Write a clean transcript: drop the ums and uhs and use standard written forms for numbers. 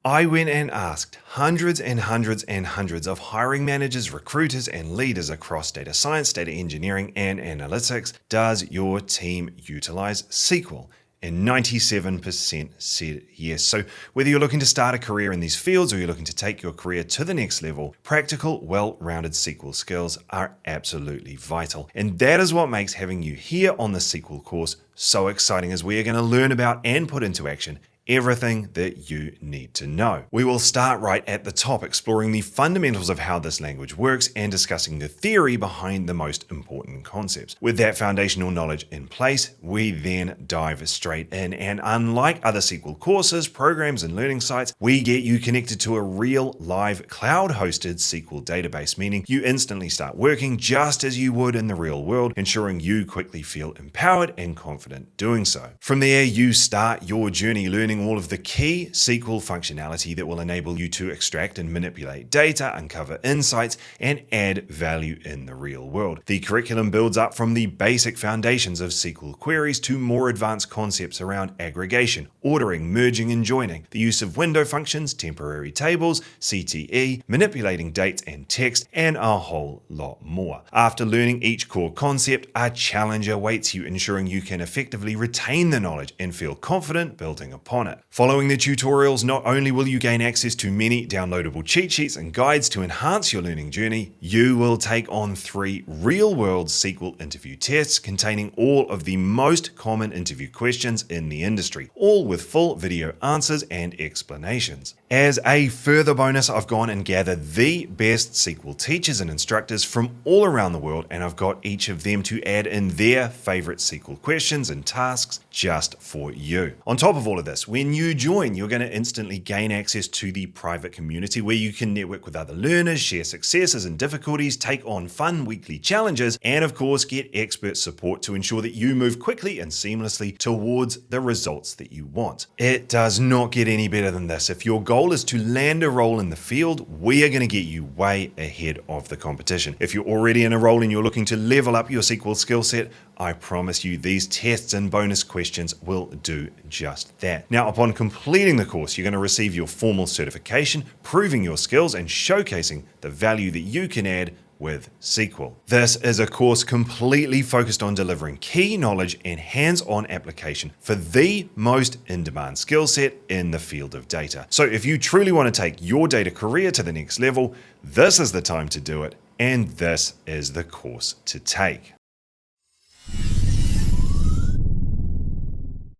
I went and asked hundreds and hundreds and hundreds of hiring managers, recruiters, and leaders across data science, data engineering, and analytics, does your team utilize SQL? And 97% said yes. So whether you're looking to start a career in these fields or you're looking to take your career to the next level, practical, well-rounded SQL skills are absolutely vital. And that is what makes having you here on the SQL course so exciting, as we are going to learn about and put into action everything that you need to know. We will start right at the top, exploring the fundamentals of how this language works and discussing the theory behind the most important concepts. With that foundational knowledge in place, we then dive straight in, and unlike other SQL courses, programs, and learning sites, we get you connected to a real live cloud-hosted SQL database, meaning you instantly start working just as you would in the real world, ensuring you quickly feel empowered and confident doing so. From there, you start your journey learning all of the key SQL functionality that will enable you to extract and manipulate data, uncover insights, and add value in the real world. The curriculum builds up from the basic foundations of SQL queries to more advanced concepts around aggregation, ordering, merging, and joining, the use of window functions, temporary tables, CTE, manipulating dates and text, and a whole lot more. After learning each core concept, a challenge awaits you, ensuring you can effectively retain the knowledge and feel confident building upon it. Following the tutorials, not only will you gain access to many downloadable cheat sheets and guides to enhance your learning journey, you will take on 3 real-world SQL interview tests containing all of the most common interview questions in the industry, all with full video answers and explanations. As a further bonus, I've gone and gathered the best SQL teachers and instructors from all around the world, and I've got each of them to add in their favorite SQL questions and tasks just for you. On top of all of this, when you join, you're going to instantly gain access to the private community where you can network with other learners, share successes and difficulties, take on fun weekly challenges, and of course get expert support to ensure that you move quickly and seamlessly towards the results that you want. It does not get any better than this. If your goal is to land a role in the field, we are going to get you way ahead of the competition. If you're already in a role and you're looking to level up your SQL skill set, I promise you these tests and bonus questions will do just that. Now, upon completing the course, you're going to receive your formal certification, proving your skills and showcasing the value that you can add with SQL. This is a course completely focused on delivering key knowledge and hands-on application for the most in-demand skill set in the field of data. So if you truly want to take your data career to the next level, this is the time to do it, and this is the course to take.